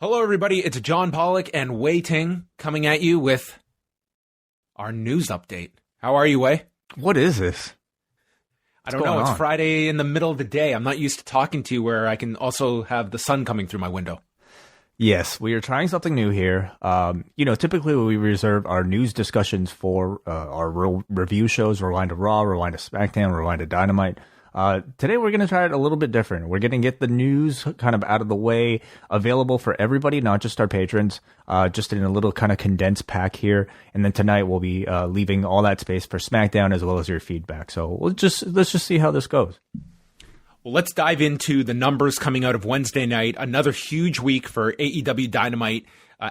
Hello, everybody. It's John Pollock and Wai Ting coming at you with our news update. How are you, Wai? What is this? I don't know. It's Friday in the middle of the day. I'm not used to talking to you where I can also have the sun coming through my window. Yes, we are trying something new here. Typically we reserve our news discussions for our review shows, Rewind to Raw, Rewind to SmackDown, Rewind to Dynamite. Today we're going to try it a little bit different. We're going to get the news kind of out of the way, available for everybody, not just our patrons, just in a little kind of condensed pack here. And then tonight we'll be leaving all that space for SmackDown as well as your feedback. So let's just see how this goes. Well, let's dive into the numbers coming out of Wednesday night. Another huge week for AEW Dynamite.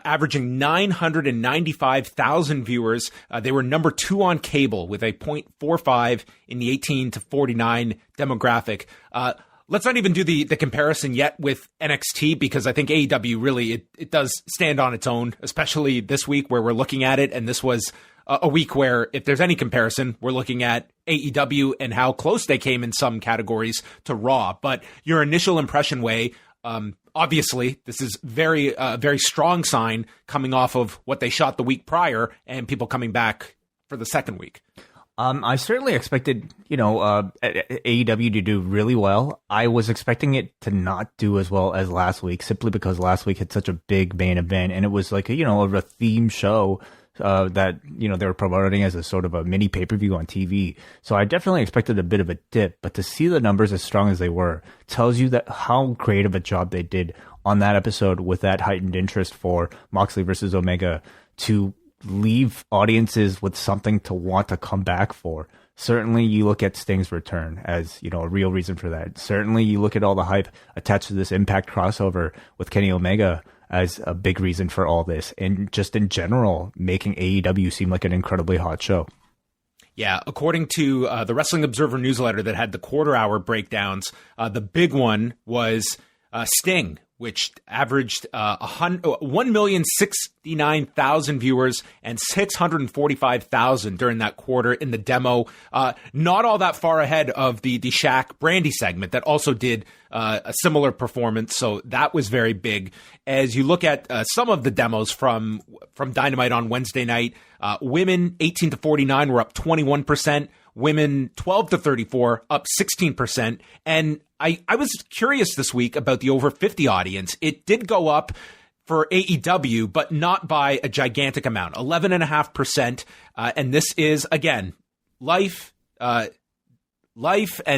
Averaging 995,000 viewers. They were number 2 on cable with a 0.45 in the 18 to 49 demographic. Let's not even do the comparison yet with NXT, because I think AEW really, it does stand on its own, especially this week where we're looking at it. And this was a week where, if there's any comparison, we're looking at AEW and how close they came in some categories to Raw. But your initial impression, Wai, obviously, this is very strong sign coming off of what they shot the week prior and people coming back for the second week. I certainly expected, AEW to do really well. I was expecting it to not do as well as last week, simply because last week had such a big main event, and it was like a theme show that they were promoting as a sort of a mini pay-per-view on TV. So I definitely expected a bit of a dip, but to see the numbers as strong as they were tells you that how creative a job they did on that episode with that heightened interest for Moxley versus Omega to leave audiences with something to want to come back for. Certainly you look at Sting's return as, a real reason for that. Certainly you look at all the hype attached to this Impact crossover with Kenny Omega as a big reason for all this, and just in general making AEW seem like an incredibly hot show. Yeah, according to the Wrestling Observer newsletter that had the quarter-hour breakdowns, the big one was Sting, which averaged 1,069,000 viewers and 645,000 during that quarter in the demo. Not all that far ahead of the Shaq Brandy segment that also did a similar performance. So that was very big. As you look at some of the demos from Dynamite on Wednesday night, women 18 to 49 were up 21%. Women 12 to 34 up 16%. And I was curious this week about the over 50 audience. It did go up for AEW, but not by a gigantic amount, 11.5%. And this is, again, life and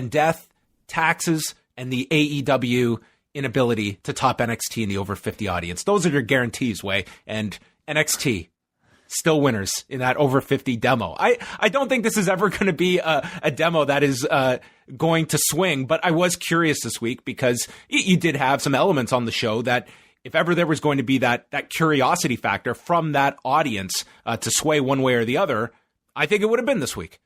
death, taxes, and the AEW inability to top NXT in the over 50 audience. Those are your guarantees, Wai. And NXT, still winners in that over 50 demo. I don't think this is ever going to be a demo that is going to swing, but I was curious this week because you did have some elements on the show that if ever there was going to be that curiosity factor from that audience to sway one way or the other, I think it would have been this week.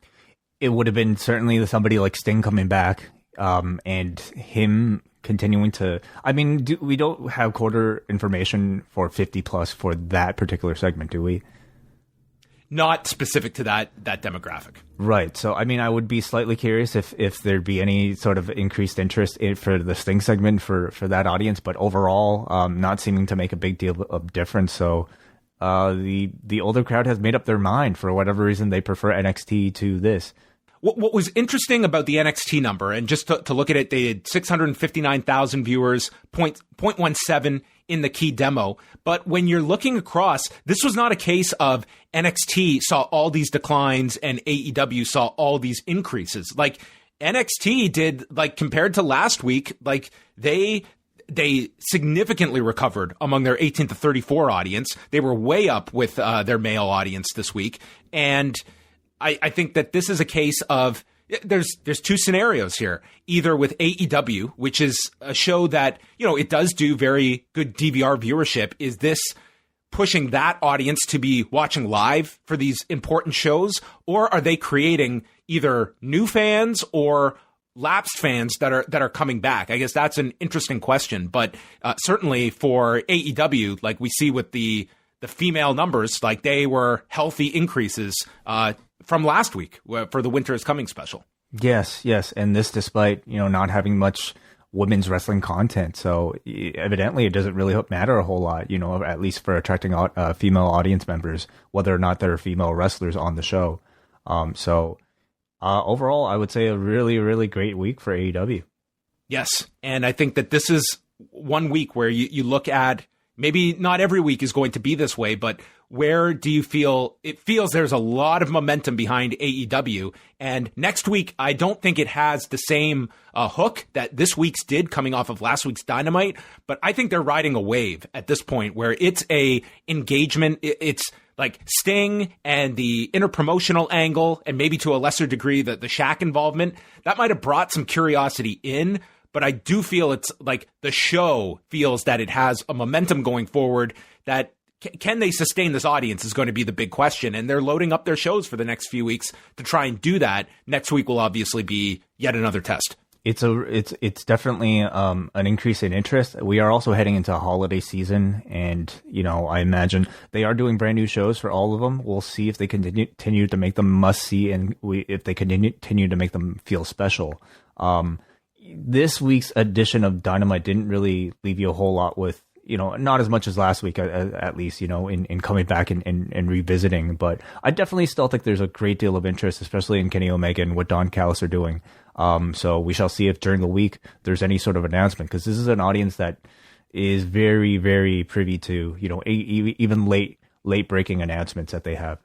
It would have been certainly somebody like Sting coming back and him continuing to, we don't have quarter information for 50 plus for that particular segment, do we? Not specific to that demographic. Right. So, I would be slightly curious if there'd be any sort of increased interest for the Sting segment for that audience, but overall, not seeming to make a big deal of difference. So, the older crowd has made up their mind. For whatever reason, they prefer NXT to this. What was interesting about the NXT number, and just to look at it, they had 659,000 viewers, 0.17 in the key demo. But when you're looking across, this was not a case of NXT saw all these declines and AEW saw all these increases. Like NXT did, compared to last week, they significantly recovered among their 18 to 34 audience. They were way up with their male audience this week. And I think that this is a case of there's two scenarios here. Either with AEW, which is a show that, it does do very good DVR viewership. Is this pushing that audience to be watching live for these important shows? Or are they creating either new fans or lapsed fans that are coming back? I guess that's an interesting question. But certainly for AEW, like we see with the female numbers, like they were healthy increases from last week for the Winter is Coming special. Yes. And this despite, not having much women's wrestling content. So evidently it doesn't really matter a whole lot, at least for attracting female audience members, whether or not there are female wrestlers on the show. Overall, I would say a really, really great week for AEW. Yes. And I think that this is one week where you look at, maybe not every week is going to be this way, but where do you feel it feels there's a lot of momentum behind AEW? And next week, I don't think it has the same hook that this week's did coming off of last week's Dynamite, but I think they're riding a wave at this point where it's a engagement. It's like Sting and the interpromotional angle, and maybe to a lesser degree the Shaq involvement, that might have brought some curiosity in. But I do feel it's like the show feels that it has a momentum going forward that can they sustain this audience is going to be the big question. And they're loading up their shows for the next few weeks to try and do that. Next week will obviously be yet another test. It's definitely an increase in interest. We are also heading into a holiday season, and I imagine they are doing brand new shows for all of them. We'll see if they continue to make them must see, and if they continue to make them feel special. This week's edition of Dynamite didn't really leave you a whole lot with, not as much as last week, at least, in coming back and revisiting. But I definitely still think there's a great deal of interest, especially in Kenny Omega and what Don Callis are doing. So we shall see if during the week there's any sort of announcement, because this is an audience that is very, very privy to, even late breaking announcements that they have.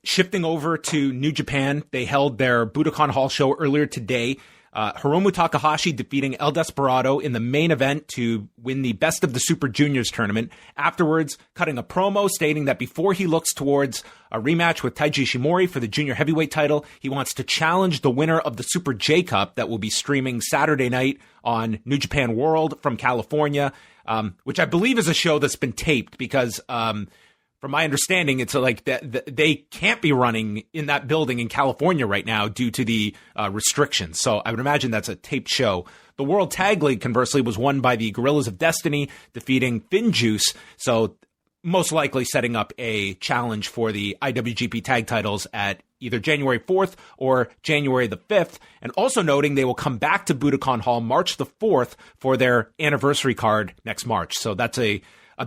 Shifting over to New Japan, they held their Budokan Hall show earlier today. Hiromu Takahashi defeating El Desperado in the main event to win the Best of the Super Juniors tournament. Afterwards, cutting a promo stating that before he looks towards a rematch with Taiji Ishimori for the junior heavyweight title, he wants to challenge the winner of the Super J Cup that will be streaming Saturday night on New Japan World from California, which I believe is a show that's been taped because from my understanding, it's like they can't be running in that building in California right now due to the restrictions. So I would imagine that's a taped show. The World Tag League, conversely, was won by the Gorillas of Destiny, defeating FinJuice. So most likely setting up a challenge for the IWGP tag titles at either January 4th or January the 5th. And also noting they will come back to Budokan Hall March the 4th for their anniversary card next March. So that's a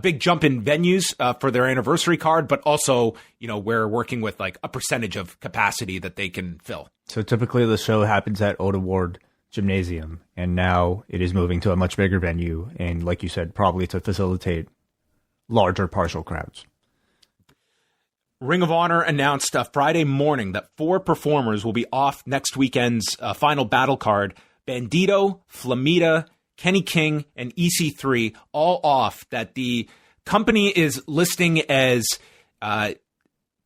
big jump in venues for their anniversary card, but also, we're working with like a percentage of capacity that they can fill. So typically the show happens at Oda Ward Gymnasium, and now it is moving to a much bigger venue. And like you said, probably to facilitate larger partial crowds. Ring of Honor announced Friday morning that 4 performers will be off next weekend's Final Battle card. Bandito, Flamita, Kenny King, and EC3 all off, that the company is listing as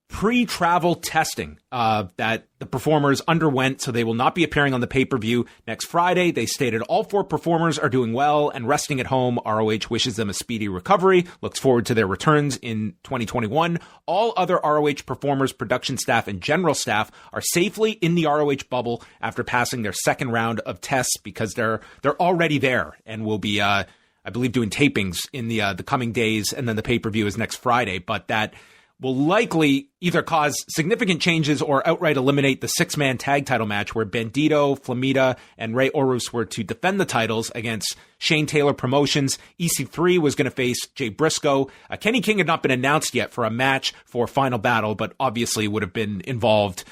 pre-travel testing that the performers underwent, so they will not be appearing on the pay-per-view next Friday. They stated all 4 performers are doing well and resting at home. ROH wishes them a speedy recovery, looks forward to their returns in 2021. All other ROH performers, production staff, and general staff are safely in the ROH bubble after passing their second round of tests, because they're already there and will be, I believe, doing tapings in the coming days, and then the pay-per-view is next Friday. But that will likely either cause significant changes or outright eliminate the 6-man tag title match where Bandito, Flamita, and Rey Horus were to defend the titles against Shane Taylor Promotions. EC3 was going to face Jay Briscoe. Kenny King had not been announced yet for a match for Final Battle, but obviously would have been involved,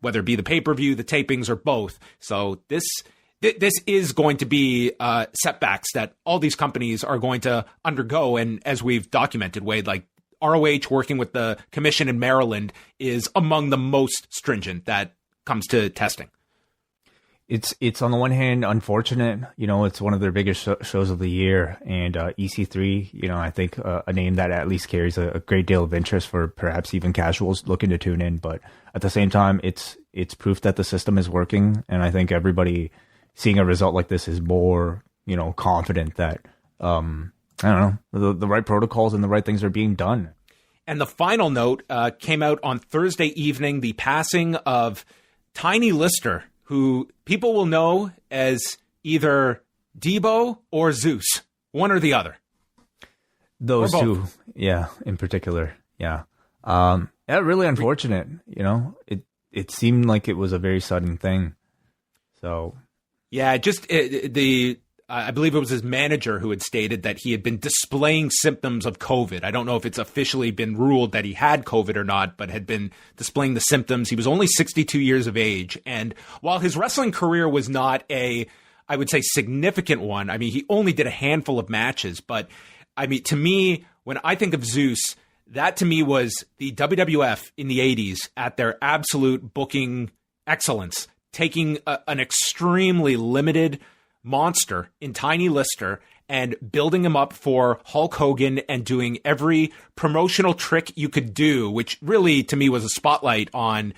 whether it be the pay-per-view, the tapings, or both. So this is going to be setbacks that all these companies are going to undergo. And as we've documented, Wade, like, ROH working with the commission in Maryland is among the most stringent that comes to testing. It's on the one hand unfortunate, it's one of their biggest shows of the year, and EC3, I think a name that at least carries a great deal of interest for perhaps even casuals looking to tune in. But at the same time, it's proof that the system is working, and I think everybody seeing a result like this is more, confident that I don't know, the right protocols and the right things are being done. And the final note came out on Thursday evening, the passing of Tiny Lister, who people will know as either Debo or Zeus, one or the other. Those two, yeah, in particular, yeah. Yeah, really unfortunate, It seemed like it was a very sudden thing. So Yeah, I believe it was his manager who had stated that he had been displaying symptoms of COVID. I don't know if it's officially been ruled that he had COVID or not, but had been displaying the symptoms. He was only 62 years of age. And while his wrestling career was not I would say, significant one, I mean, he only did a handful of matches. But, I mean, to me, when I think of Zeus, that to me was the WWF in the 80s at their absolute booking excellence, taking an extremely limited monster in Tiny Lister and building him up for Hulk Hogan and doing every promotional trick you could do, which really to me was a spotlight on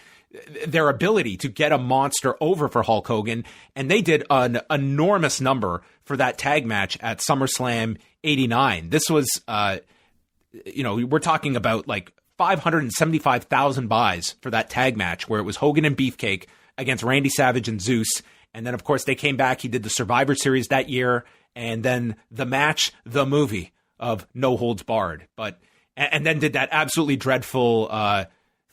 their ability to get a monster over for Hulk Hogan. And they did an enormous number for that tag match at SummerSlam 89. This was, we're talking about like 575,000 buys for that tag match where it was Hogan and Beefcake against Randy Savage and Zeus. And then, of course, they came back. He did the Survivor Series that year. And then the match, the movie of No Holds Barred. And then did that absolutely dreadful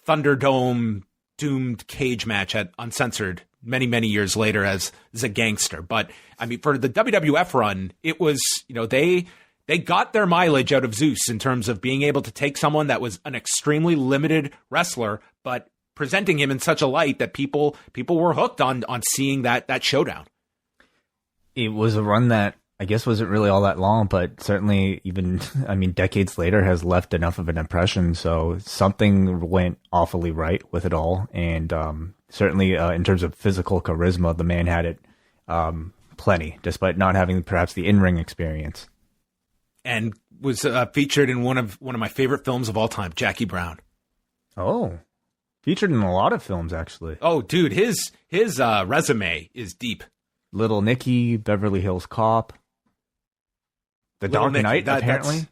Thunderdome doomed cage match at Uncensored many, many years later as a gangster. But, I mean, for the WWF run, it was, they got their mileage out of Zeus in terms of being able to take someone that was an extremely limited wrestler, but presenting him in such a light that people were hooked on seeing that showdown. It was a run that I guess wasn't really all that long, but certainly even, I mean, decades later has left enough of an impression. So something went awfully right with it all. And certainly in terms of physical charisma, the man had it plenty, despite not having perhaps the in-ring experience. And was featured in one of my favorite films of all time, Jackie Brown. Oh, featured in a lot of films, actually. Oh, dude, his resume is deep. Little Nicky, Beverly Hills Cop, The Dark Knight, apparently.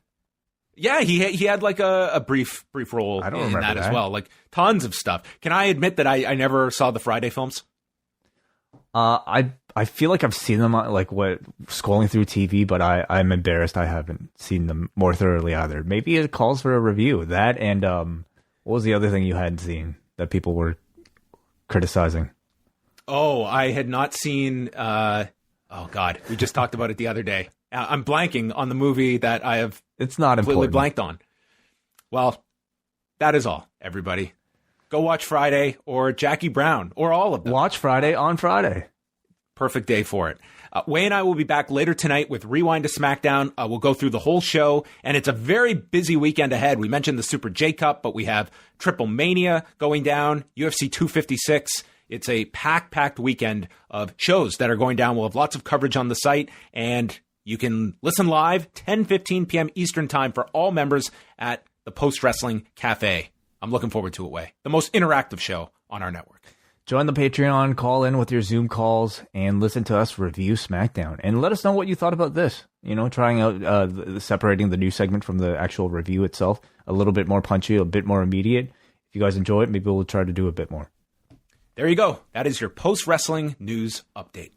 Yeah, he had like a brief role in that as well. Like tons of stuff. Can I admit that I never saw the Friday films? I feel like I've seen them scrolling through TV, but I'm embarrassed I haven't seen them more thoroughly either. Maybe it calls for a review. That and what was the other thing you hadn't seen that people were criticizing? Oh, I had not seen. Oh God, we just talked about it the other day. I'm blanking on the movie that I have. It's not completely important. Blanked on. Well, that is all. Everybody, go watch Friday or Jackie Brown or all of them. Watch Friday on Friday. Perfect day for it. Wai and I will be back later tonight with Rewind to SmackDown. We'll go through the whole show, and it's a very busy weekend ahead. We mentioned the Super J Cup, but we have Triple Mania going down, UFC 256. It's a packed weekend of shows that are going down. We'll have lots of coverage on the site, and you can listen live 10:15 p.m. Eastern Time for all members at the Post Wrestling Cafe. I'm looking forward to it, Wai. The most interactive show on our network. Join the Patreon, call in with your Zoom calls, and listen to us review SmackDown. And let us know what you thought about this. Trying out separating the news segment from the actual review itself. A little bit more punchy, a bit more immediate. If you guys enjoy it, maybe we'll try to do a bit more. There you go. That is your post-wrestling news update.